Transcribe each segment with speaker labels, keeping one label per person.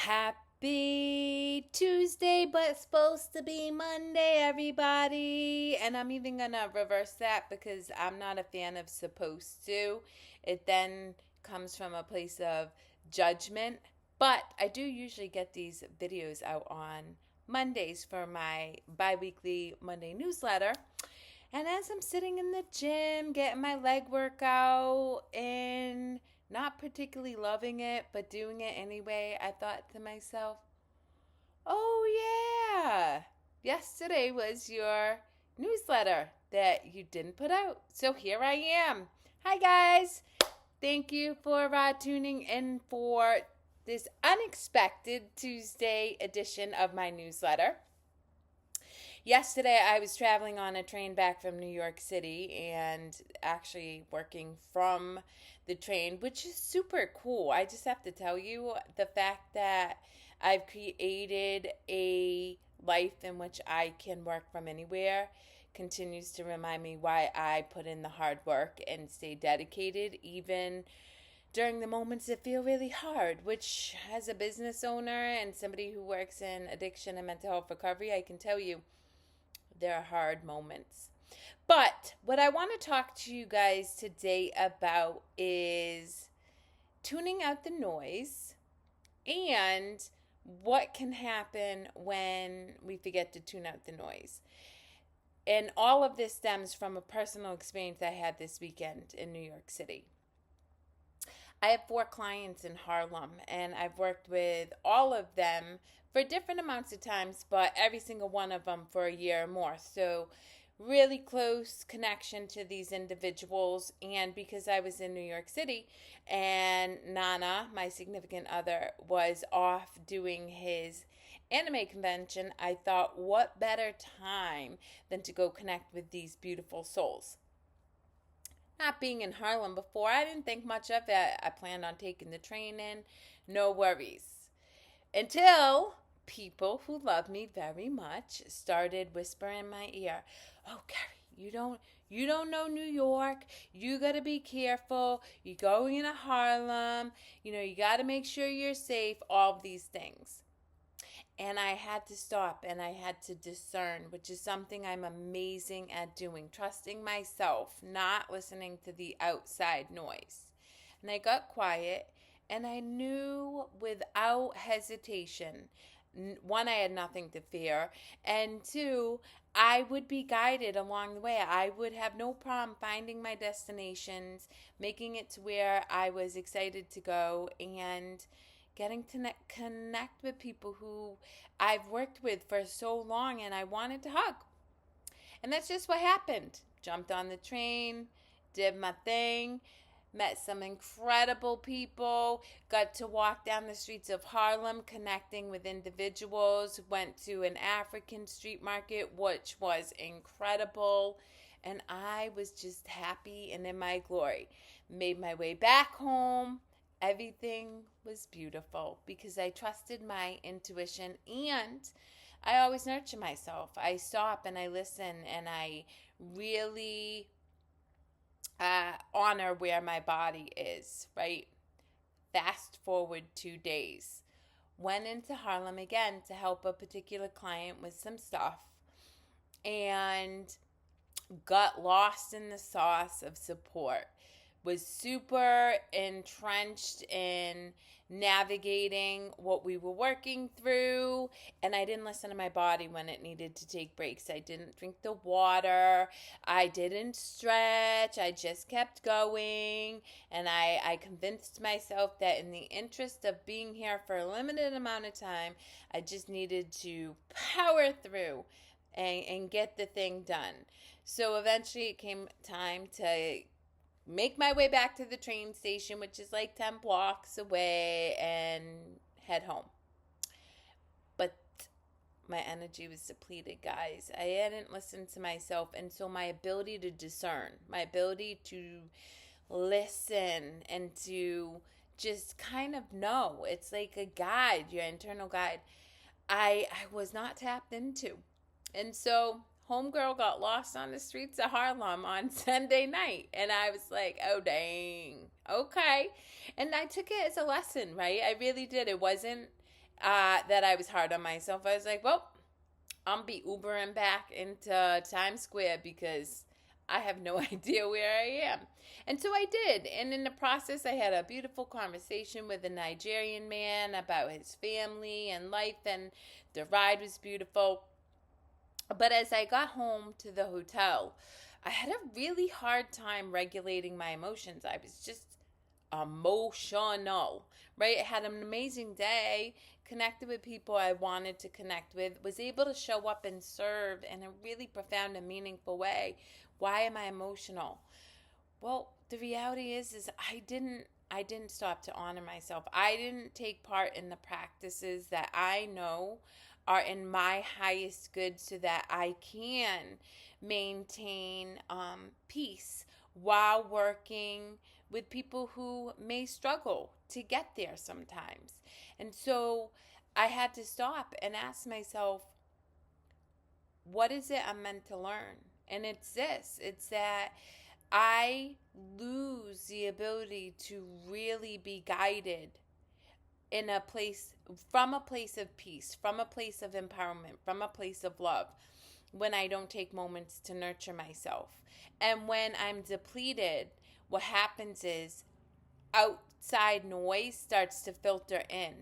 Speaker 1: Happy Tuesday, but supposed to be Monday, everybody. And I'm even going to reverse that because I'm not a fan of supposed to. It then comes from a place of judgment. But I do usually get these videos out on Mondays for my bi-weekly Monday newsletter. And as I'm sitting in the gym, getting my leg workout and not particularly loving it, but doing it anyway, I thought to myself, oh yeah, yesterday was your newsletter that you didn't put out. So here I am. Hi guys. Thank you for tuning in for this unexpected Tuesday edition of my newsletter. Yesterday, I was traveling on a train back from New York City and actually working from the train, which is super cool. I just have to tell you the fact that I've created a life in which I can work from anywhere continues to remind me why I put in the hard work and stay dedicated, even during the moments that feel really hard, which as a business owner and somebody who works in addiction and mental health recovery, I can tell you, there are hard moments. But what I want to talk to you guys today about is tuning out the noise and what can happen when we forget to tune out the noise. And all of this stems from a personal experience I had this weekend in New York City. I have 4 clients in Harlem, and I've worked with all of them for different amounts of times, but every single one of them for a year or more. So really close connection to these individuals. And because I was in New York City and Nana, my significant other, was off doing his anime convention, I thought, what better time than to go connect with these beautiful souls. Not being in Harlem before, I didn't think much of it. I planned on taking the train in, no worries. Until people who love me very much started whispering in my ear, "Oh, Kerri, you don't know New York. You got to be careful. You're going into Harlem. You got to make sure you're safe." All of these things. And I had to stop and I had to discern, which is something I'm amazing at doing, trusting myself, not listening to the outside noise. And I got quiet and I knew without hesitation, 1, I had nothing to fear, and 2, I would be guided along the way. I would have no problem finding my destinations, making it to where I was excited to go, and getting to connect with people who I've worked with for so long and I wanted to hug. And that's just what happened. Jumped on the train, did my thing, met some incredible people, got to walk down the streets of Harlem connecting with individuals, went to an African street market, which was incredible, and I was just happy and in my glory. Made my way back home. Everything was beautiful because I trusted my intuition and I always nurture myself. I stop and I listen and I really honor where my body is, right? Fast forward 2 days. Went into Harlem again to help a particular client with some stuff and got lost in the sauce of support. Was super entrenched in navigating what we were working through, and I didn't listen to my body when it needed to take breaks. I didn't drink the water, I didn't stretch, I just kept going, and I convinced myself that in the interest of being here for a limited amount of time, I just needed to power through and get the thing done. So eventually it came time to make my way back to the train station, which is like 10 blocks away, and head home. But my energy was depleted, guys. I hadn't listened to myself, and so my ability to discern, my ability to listen and to just kind of know, it's like a guide, your internal guide, I was not tapped into. And so homegirl got lost on the streets of Harlem on Sunday night. And I was like, oh, dang. Okay. And I took it as a lesson, right? I really did. It wasn't that I was hard on myself. I was like, well, I'm be Ubering back into Times Square because I have no idea where I am. And so I did. And in the process, I had a beautiful conversation with a Nigerian man about his family and life, and the ride was beautiful. But as I got home to the hotel, I had a really hard time regulating my emotions. I was just emotional, right? I had an amazing day, connected with people I wanted to connect with, was able to show up and serve in a really profound and meaningful way. Why am I emotional? Well, the reality is I didn't stop to honor myself. I didn't take part in the practices that I know are in my highest good so that I can maintain peace while working with people who may struggle to get there sometimes. And so I had to stop and ask myself, what is it I'm meant to learn? And it's this, it's that I lose the ability to really be guided in a place, from a place of peace, from a place of empowerment, from a place of love, when I don't take moments to nurture myself. And when I'm depleted, what happens is outside noise starts to filter in,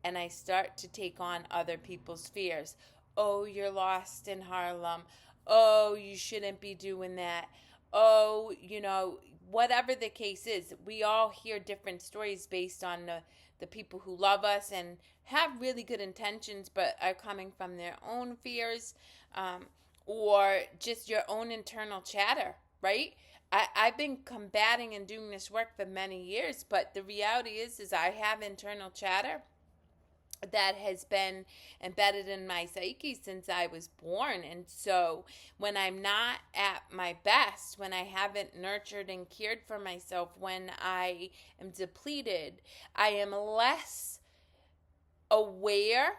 Speaker 1: and I start to take on other people's fears. Oh, you're lost in Harlem. Oh, you shouldn't be doing that. Oh, whatever the case is, we all hear different stories based on the people who love us and have really good intentions but are coming from their own fears, or just your own internal chatter, right? I've been combating and doing this work for many years, but the reality is I have internal chatter that has been embedded in my psyche since I was born. And so when I'm not at my best, when I haven't nurtured and cared for myself, when I am depleted, I am less aware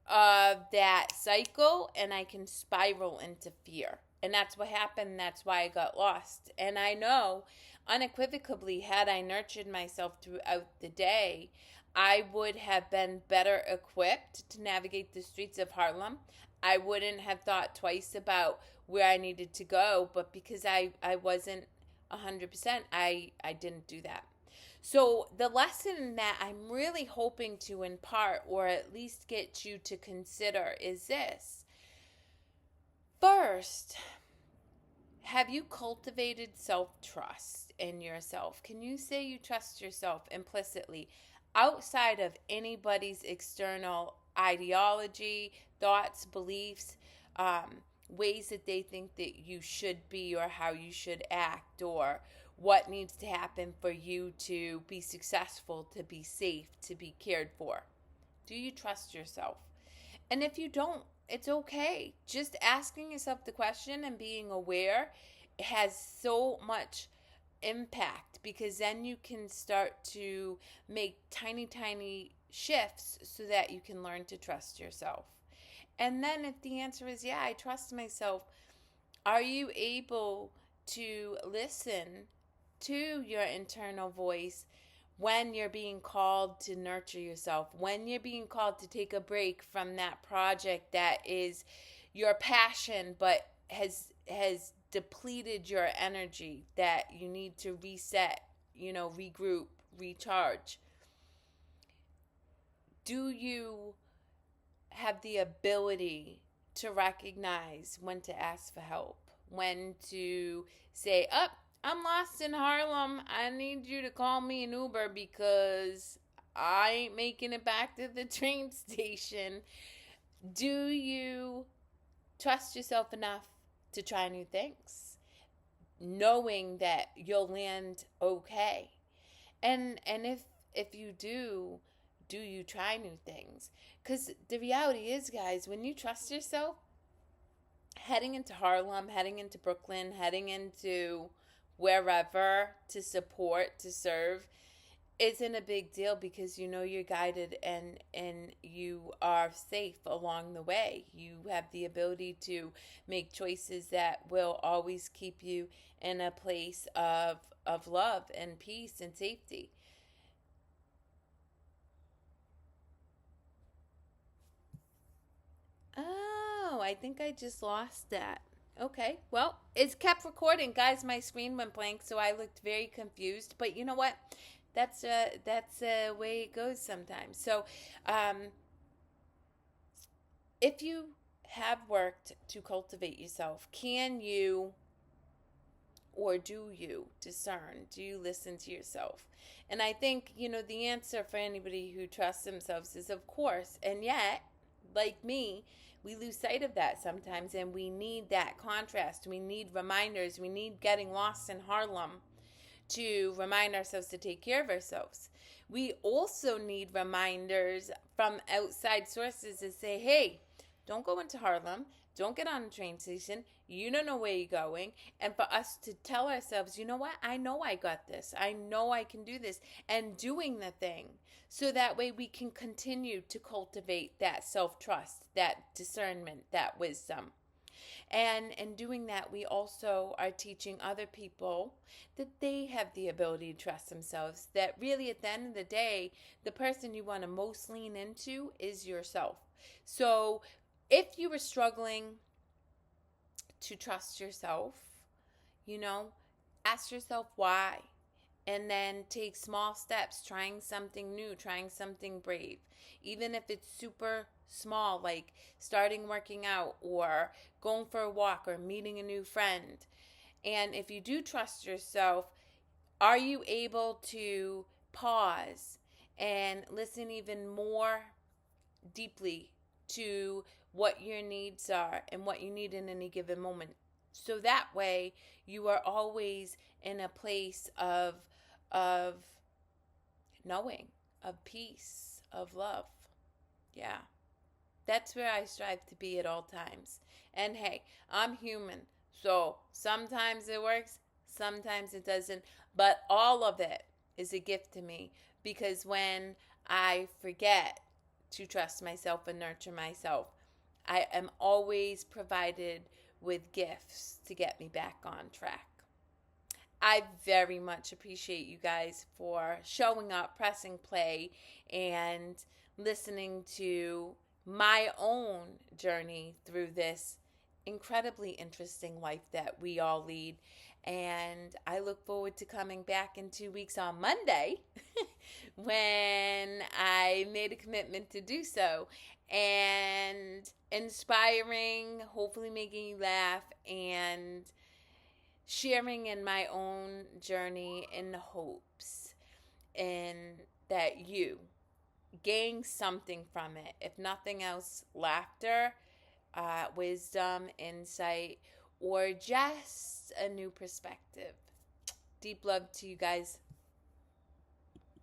Speaker 1: of that cycle, and I can spiral into fear. And that's what happened. That's why I got lost. And I know unequivocally, had I nurtured myself throughout the day, I would have been better equipped to navigate the streets of Harlem. I wouldn't have thought twice about where I needed to go, but because I wasn't 100%, I didn't do that. So, the lesson that I'm really hoping to impart, or at least get you to consider, is this. First, have you cultivated self-trust in yourself? Can you say you trust yourself implicitly outside of anybody's external ideology, thoughts, beliefs, ways that they think that you should be or how you should act, or what needs to happen for you to be successful, to be safe, to be cared for? Do you trust yourself? And if you don't, it's okay. Just asking yourself the question and being aware has so much impact, because then you can start to make tiny, tiny shifts so that you can learn to trust yourself. And then if the answer is, yeah, I trust myself, are you able to listen to your internal voice when you're being called to nurture yourself, when you're being called to take a break from that project that is your passion but has depleted your energy, that you need to reset, regroup, recharge? Do you have the ability to recognize when to ask for help, when to say, "Up, I'm lost in Harlem. I need you to call me an Uber because I ain't making it back to the train station"? Do you trust yourself enough to try new things, knowing that you'll land okay? And if you do you try new things? Because the reality is, guys, when you trust yourself, heading into Harlem, heading into Brooklyn, heading into wherever to support, to serve, isn't a big deal, because you know you're guided and you are safe along the way. You have the ability to make choices that will always keep you in a place of love and peace and safety. I think I just lost that. Okay, well, it's kept recording, guys. My screen went blank, so I looked very confused. But you know what? That's a way it goes sometimes. So, um, if you have worked to cultivate yourself, can you or do you discern? Do you listen to yourself? And I think, the answer for anybody who trusts themselves is of course. And yet, like me, we lose sight of that sometimes, and we need that contrast. We need reminders. We need getting lost in Harlem to remind ourselves to take care of ourselves. We also need reminders from outside sources to say, hey, don't go into Harlem. Don't get on a train station. You don't know where you're going. And for us to tell ourselves, you know what? I know I got this. I know I can do this. And doing the thing. So that way we can continue to cultivate that self-trust, that discernment, that wisdom. And in doing that, we also are teaching other people that they have the ability to trust themselves. That really, at the end of the day, the person you want to most lean into is yourself. So if you were struggling to trust yourself, ask yourself why. And then take small steps, trying something new, trying something brave. Even if it's super small, like starting working out or going for a walk or meeting a new friend. And if you do trust yourself, are you able to pause and listen even more deeply to what your needs are and what you need in any given moment? So that way you are always in a place of knowing, of peace, of love. Yeah. That's where I strive to be at all times. And hey, I'm human. So sometimes it works, sometimes it doesn't. But all of it is a gift to me, because when I forget to trust myself and nurture myself, I am always provided with gifts to get me back on track. I very much appreciate you guys for showing up, pressing play, and listening to my own journey through this incredibly interesting life that we all lead. And I look forward to coming back in 2 weeks on Monday when I made a commitment to do so, and inspiring, hopefully making you laugh, and sharing in my own journey in hopes and that you gain something from it. If nothing else, laughter, wisdom, insight, or just a new perspective. Deep love to you guys.